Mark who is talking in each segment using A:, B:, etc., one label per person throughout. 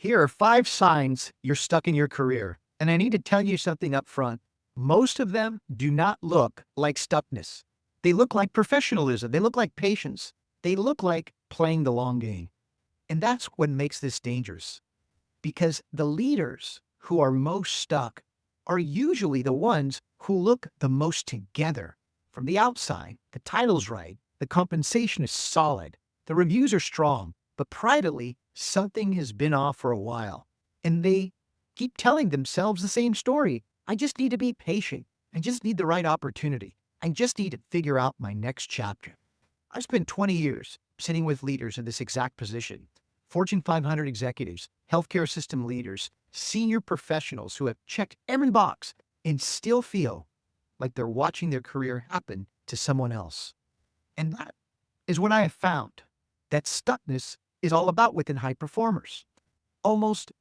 A: Here are 5 signs you're stuck in your career, and I need to tell you something up front. Most of them do not look like stuckness. They look like professionalism. They look like patience. They look like playing the long game. And that's what makes this dangerous. Because the leaders who are most stuck are usually the ones who look the most together. From the outside, the title's right, the compensation is solid, the reviews are strong, but privately, something has been off for a while. And they keep telling themselves the same story. I just need to be patient. I just need the right opportunity. I just need to figure out my next chapter. I spent 20 years sitting with leaders in this exact position. Fortune 500 executives, healthcare system leaders, senior professionals who have checked every box and still feel like they're watching their career happen to someone else. And that is what I have found, that stuckness is all about within high performers. Almost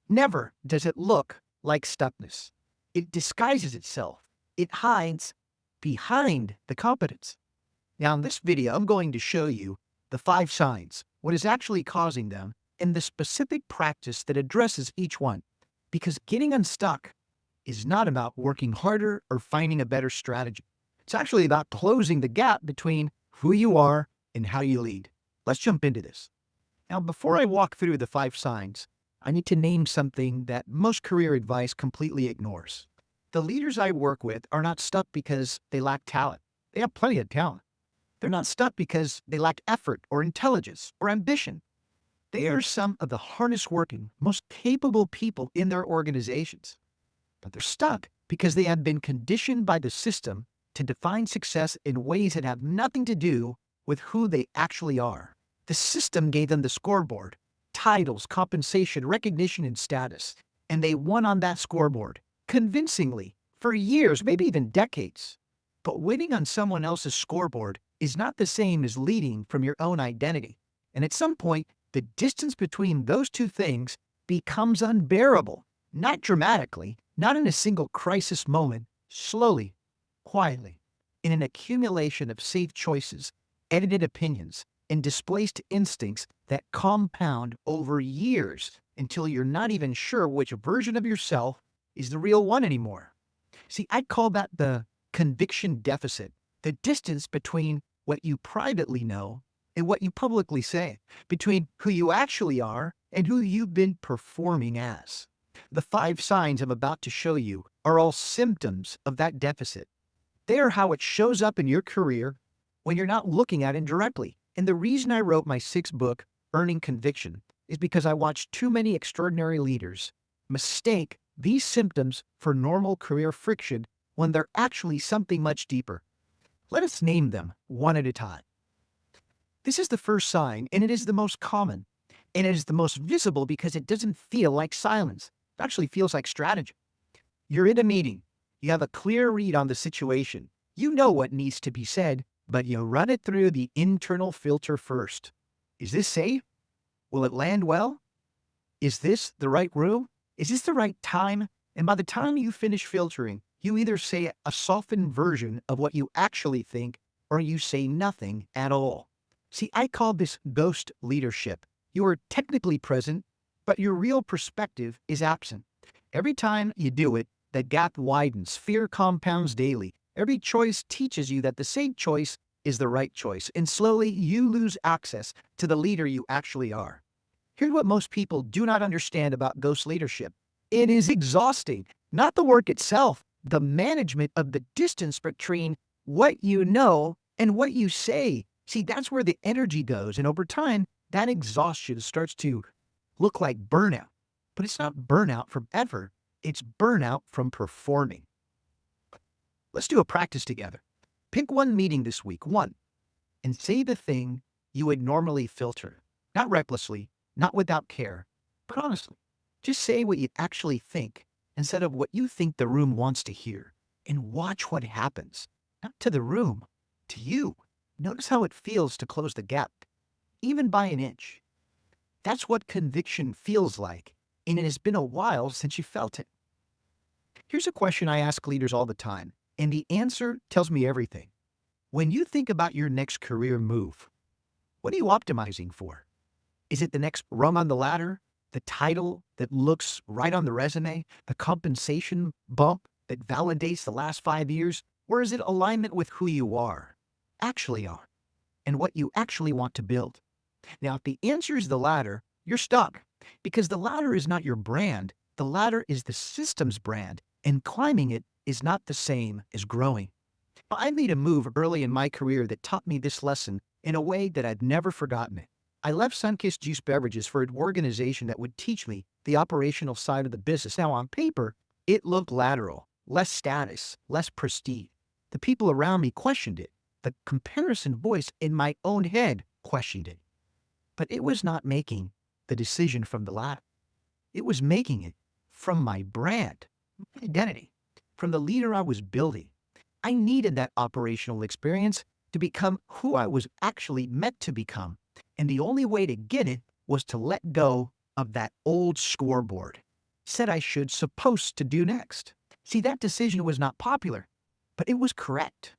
A: never does it look like stuckness. It disguises itself. It hides behind the competence. Now, in this video, I'm going to show you the 5 signs, what is actually causing them, and the specific practice that addresses each one. Because getting unstuck is not about working harder or finding a better strategy. It's actually about closing the gap between who you are and how you lead. Let's jump into this. Now, before I walk through the 5 signs, I need to name something that most career advice completely ignores. The leaders I work with are not stuck because they lack talent. They have plenty of talent. They're not stuck because they lack effort or intelligence or ambition. They are some of the hardest working, most capable people in their organizations. But they're stuck because they have been conditioned by the system to define success in ways that have nothing to do with who they actually are. The system gave them the scoreboard, titles, compensation, recognition, and status, and they won on that scoreboard, convincingly, for years, maybe even decades. But winning on someone else's scoreboard is not the same as leading from your own identity. And at some point, the distance between those two things becomes unbearable. Not dramatically, not in a single crisis moment, slowly, quietly, in an accumulation of safe choices, edited opinions, and displaced instincts that compound over years until you're not even sure which version of yourself is the real one anymore. See, I'd call that the conviction deficit, the distance between what you privately know and what you publicly say, between who you actually are and who you've been performing as. The 5 signs I'm about to show you are all symptoms of that deficit. They are how it shows up in your career when you're not looking at it directly. And the reason I wrote my 6th book, Earning Conviction, is because I watched too many extraordinary leaders mistake these symptoms for normal career friction when they're actually something much deeper. Let us name them one at a time. This is the first sign, and it is the most common. And it is the most visible because it doesn't feel like silence. It actually feels like strategy. You're in a meeting. You have a clear read on the situation. You know what needs to be said, but you run it through the internal filter first. Is this safe? Will it land well? Is this the right room? Is this the right time? And by the time you finish filtering, you either say a softened version of what you actually think, or you say nothing at all. See, I call this ghost leadership. You are technically present, but your real perspective is absent. Every time you do it, the gap widens, fear compounds daily. Every choice teaches you that the same choice is the right choice, and slowly you lose access to the leader you actually are. Here's what most people do not understand about ghost leadership. It is exhausting, not the work itself, the management of the distance between what you know and what you say. See, that's where the energy goes, and over time, that exhaustion starts to look like burnout. But it's not burnout from effort, it's burnout from performing. Let's do a practice together. Pick one meeting this week, one, and say the thing you would normally filter. Not recklessly, not without care, but honestly. Just say what you actually think instead of what you think the room wants to hear. And watch what happens. Not to the room, to you. Notice how it feels to close the gap, even by an inch. That's what conviction feels like, and it has been a while since you felt it. Here's a question I ask leaders all the time, and the answer tells me everything. When you think about your next career move, what are you optimizing for? Is it the next rung on the ladder, The title that looks right on the resume? The compensation bump that validates the last 5 years? Or is it alignment with who you actually are, and what you actually want to build? Now, if the answer is the latter, you're stuck, because the latter is not your brand. The latter is the system's brand, and climbing it is not the same as growing. I made a move early in my career that taught me this lesson in a way that I've never forgotten it. I left Sunkist Juice Beverages for an organization that would teach me the operational side of the business. Now, on paper, it looked lateral, less status, less prestige. The people around me questioned it. The comparison voice in my own head questioned it. But it was not making the decision from the latter. It was making it from my brand, my identity, from the leader I was building. I needed that operational experience to become who I was actually meant to become. And the only way to get it was to let go of that old scoreboard. Said I should, supposed to do next. See, that decision was not popular, but it was correct.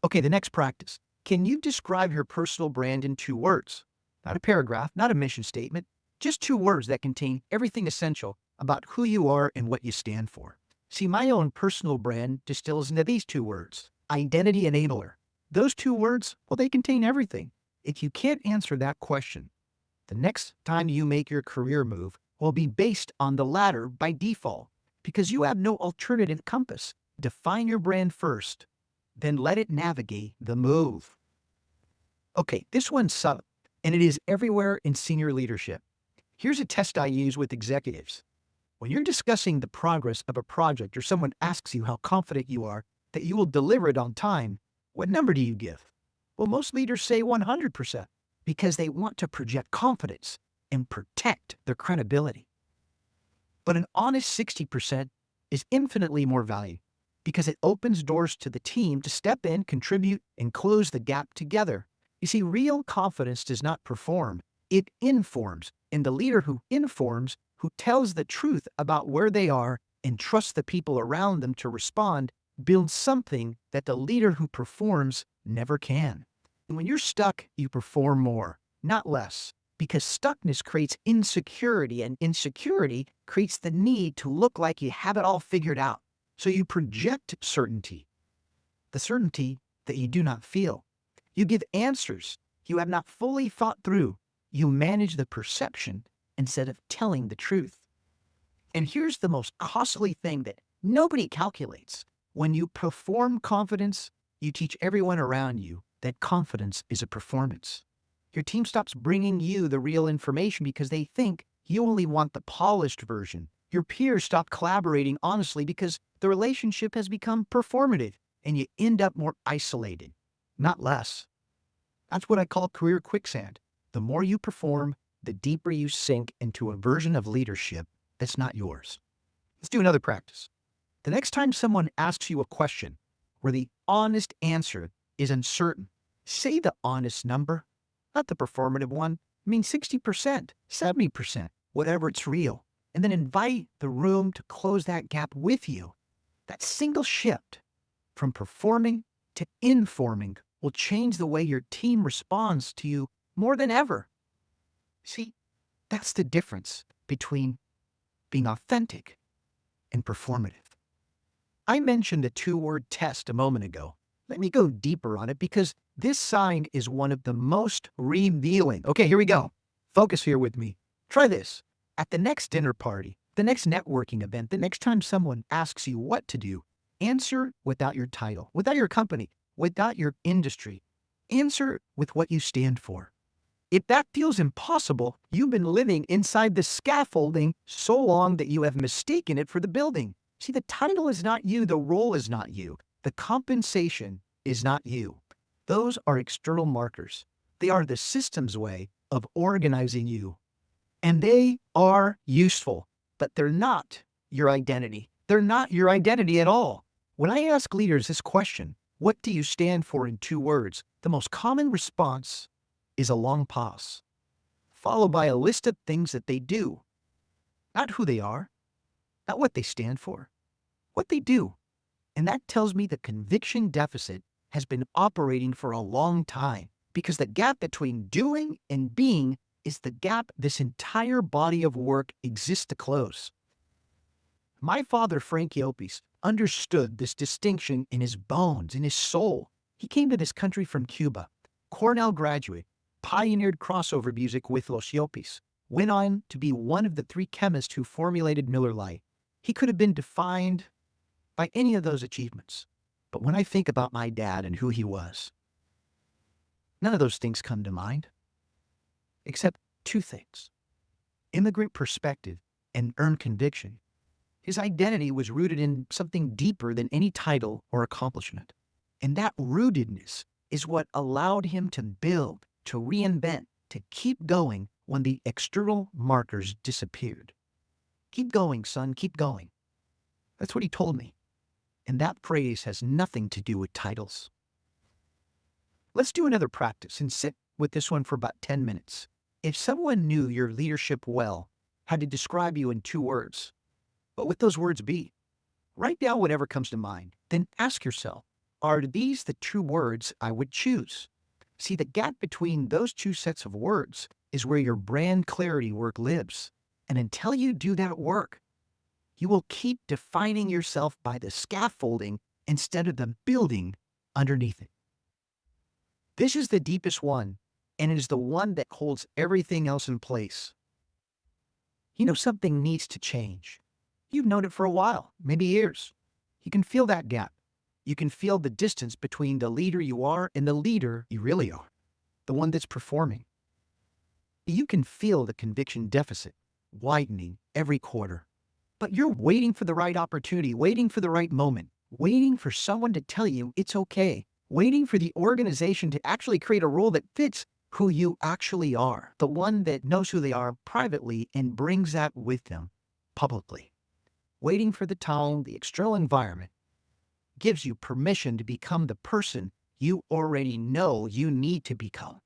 A: Okay, the next practice. Can you describe your personal brand in 2 words? Not a paragraph, not a mission statement, just 2 words that contain everything essential about who you are and what you stand for. See, my own personal brand distills into these 2 words: identity enabler. Those 2 words, well, they contain everything. If you can't answer that question, the next time you make your career move will be based on the latter by default, because you have no alternative compass. Define your brand first, then let it navigate the move. Okay, this one's subtle, and it is everywhere in senior leadership. Here's a test I use with executives. When you're discussing the progress of a project or someone asks you how confident you are that you will deliver it on time, what number do you give? Well, most leaders say 100% because they want to project confidence and protect their credibility. But an honest 60% is infinitely more value because it opens doors to the team to step in, contribute, and close the gap together. You see, real confidence does not perform, it informs. And the leader who informs, who tells the truth about where they are and trusts the people around them to respond, builds something that the leader who performs never can. And when you're stuck, you perform more, not less, because stuckness creates insecurity, and insecurity creates the need to look like you have it all figured out. So you project certainty, the certainty that you do not feel. You give answers you have not fully thought through. You manage the perception instead of telling the truth. And here's the most costly thing that nobody calculates. When you perform confidence, you teach everyone around you that confidence is a performance. Your team stops bringing you the real information because they think you only want the polished version. Your peers stop collaborating honestly because the relationship has become performative, and you end up more isolated, not less. That's what I call career quicksand. The more you perform, the deeper you sink into a version of leadership that's not yours. Let's do another practice. The next time someone asks you a question where the honest answer is uncertain, say the honest number, not the performative one. I mean 60%, 70%, whatever, it's real. And then invite the room to close that gap with you. That single shift from performing to informing will change the way your team responds to you more than ever. See, that's the difference between being authentic and performative. I mentioned a 2-word test a moment ago. Let me go deeper on it because this sign is one of the most revealing. Okay, here we go. Focus here with me. Try this. At the next dinner party, the next networking event, the next time someone asks you what to do, answer without your title, without your company, without your industry. Answer with what you stand for. If that feels impossible, you've been living inside the scaffolding so long that you have mistaken it for the building. See, the title is not you, the role is not you, the compensation is not you. Those are external markers. They are the system's way of organizing you. And they are useful, but they're not your identity. They're not your identity at all. When I ask leaders this question, what do you stand for in 2 words? The most common response is a long pause, followed by a list of things that they do. Not who they are, not what they stand for, what they do. And that tells me the conviction deficit has been operating for a long time because the gap between doing and being is the gap this entire body of work exists to close. My father, Frank Yopes, understood this distinction in his bones, in his soul. He came to this country from Cuba, Cornell graduate, pioneered crossover music with Los Yopes, went on to be one of the three chemists who formulated Miller Lite. He could have been defined by any of those achievements. But when I think about my dad and who he was, none of those things come to mind, except two things: immigrant perspective and earned conviction. His identity was rooted in something deeper than any title or accomplishment. And that rootedness is what allowed him to build, to reinvent, to keep going when the external markers disappeared. Keep going, son, keep going. That's what he told me. And that phrase has nothing to do with titles. Let's do another practice and sit with this one for about 10 minutes. If someone knew your leadership well, had to describe you in 2 words, what would those words be? Write down whatever comes to mind. Then ask yourself, are these the 2 words I would choose? See, the gap between those 2 sets of words is where your brand clarity work lives. And until you do that work, you will keep defining yourself by the scaffolding instead of the building underneath it. This is the deepest one, and it is the one that holds everything else in place. You know something needs to change. You've known it for a while, maybe years. You can feel that gap. You can feel the distance between the leader you are and the leader you really are, the one that's performing. You can feel the conviction deficit widening every quarter. But you're waiting for the right opportunity, waiting for the right moment, waiting for someone to tell you it's okay, waiting for the organization to actually create a role that fits who you actually are, the one that knows who they are privately and brings that with them publicly. Waiting for the tone, the external environment, gives you permission to become the person you already know you need to become.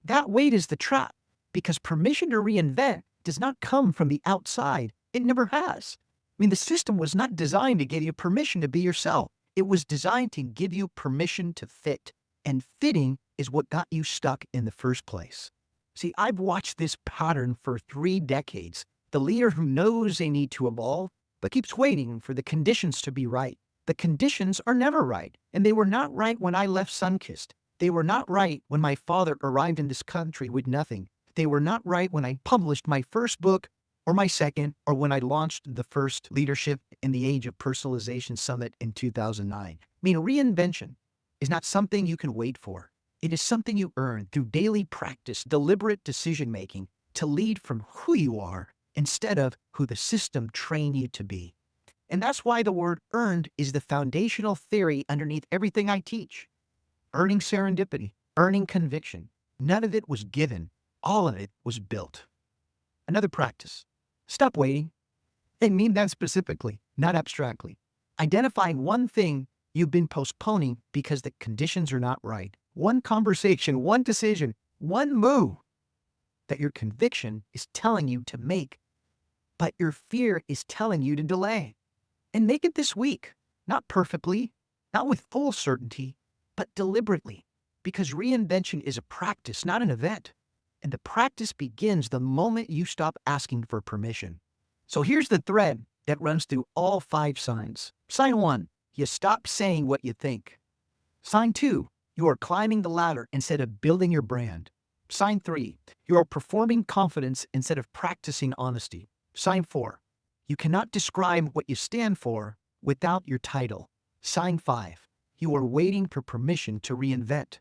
A: That wait is the trap, because permission to reinvent does not come from the outside. It never has. I mean, the system was not designed to give you permission to be yourself. It was designed to give you permission to fit. And fitting is what got you stuck in the first place. See, I've watched this pattern for 3 decades. The leader who knows they need to evolve, but keeps waiting for the conditions to be right. The conditions are never right, and they were not right when I left Sunkist. They were not right when my father arrived in this country with nothing. They were not right when I published my first book, or my second, or when I launched the first Leadership in the Age of Personalization Summit in 2009. I mean, reinvention is not something you can wait for. It is something you earn through daily practice, deliberate decision-making to lead from who you are instead of who the system trained you to be. And that's why the word earned is the foundational theory underneath everything I teach. Earning serendipity, earning conviction. None of it was given. All of it was built. Another practice. Stop waiting. I mean that specifically, not abstractly. Identifying one thing you've been postponing because the conditions are not right. One conversation, one decision, one move that your conviction is telling you to make, but your fear is telling you to delay. And make it this week. Not perfectly, not with full certainty, but deliberately. Because reinvention is a practice, not an event. And the practice begins the moment you stop asking for permission. So here's the thread that runs through all 5 signs. Sign 1, you stop saying what you think. Sign 2, you are climbing the ladder instead of building your brand. Sign 3, you are performing confidence instead of practicing honesty. Sign 4, you cannot describe what you stand for without your title. Sign 5, you are waiting for permission to reinvent.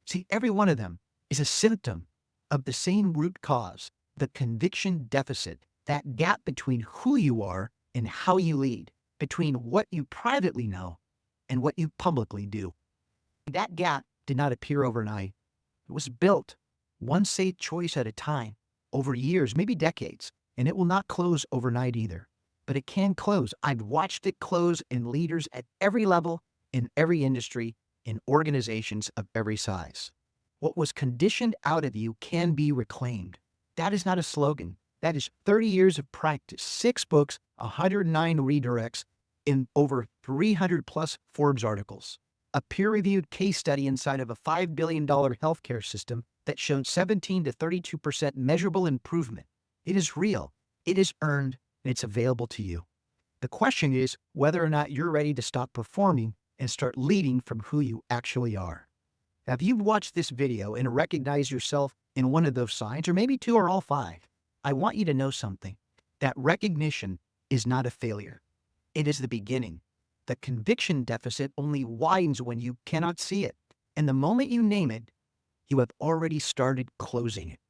A: See, every one of them is a symptom of the same root cause, the conviction deficit, that gap between who you are and how you lead, between what you privately know and what you publicly do. That gap did not appear overnight. It was built, one safe choice at a time, over years, maybe decades, and it will not close overnight either. But it can close. I've watched it close in leaders at every level, in every industry, in organizations of every size. What was conditioned out of you can be reclaimed. That is not a slogan. That is 30 years of practice, 6 books, 109 redirects, in over 300 plus Forbes articles, a peer-reviewed case study inside of a $5 billion healthcare system that showed 17 to 32% measurable improvement. It is real, it is earned, and it's available to you. The question is whether or not you're ready to stop performing and start leading from who you actually are. Now, if you've watched this video and recognized yourself in one of those signs, or maybe two or all five, I want you to know something. That recognition is not a failure. It is the beginning. The conviction deficit only widens when you cannot see it. And the moment you name it, you have already started closing it.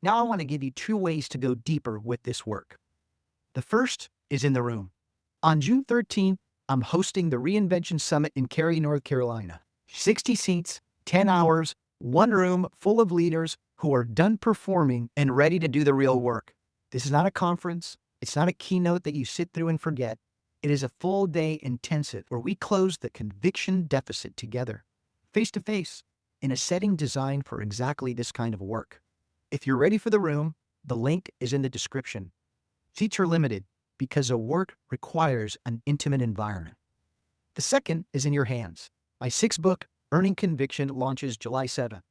A: Now I want to give you 2 ways to go deeper with this work. The first is in the room. On June 13th, I'm hosting the Reinvention Summit in Cary, North Carolina. 60 seats, 10 hours, one room full of leaders who are done performing and ready to do the real work. This is not a conference. It's not a keynote that you sit through and forget. It is a full-day intensive where we close the conviction deficit together, face-to-face, in a setting designed for exactly this kind of work. If you're ready for the room, the link is in the description. Seats are limited because the work requires an intimate environment. The second is in your hands. My 6th book, Earning Conviction, launches July 7th.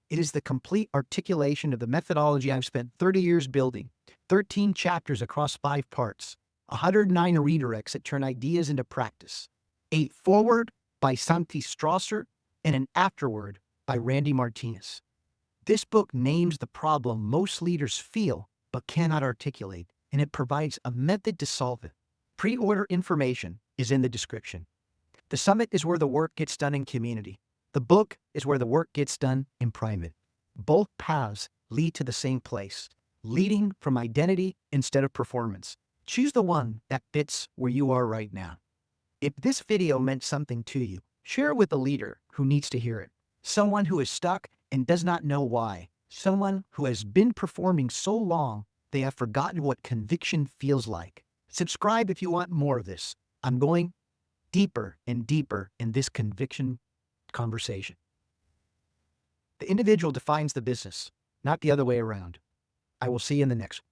A: It is the complete articulation of the methodology I've spent 30 years building, 13 chapters across 5 parts, 109 redirects that turn ideas into practice, a foreword by Santi Strasser, and an afterword by Randy Martinez. This book names the problem most leaders feel but cannot articulate, and it provides a method to solve it. Pre-order information is in the description. The summit is where the work gets done in community. The book is where the work gets done in private. Both paths lead to the same place, leading from identity instead of performance. Choose the one that fits where you are right now. If this video meant something to you, share it with a leader who needs to hear it. Someone who is stuck and does not know why. Someone who has been performing so long they have forgotten what conviction feels like. Subscribe if you want more of this. I'm going deeper and deeper in this conviction conversation. The individual defines the business, not the other way around. I will see you in the next one.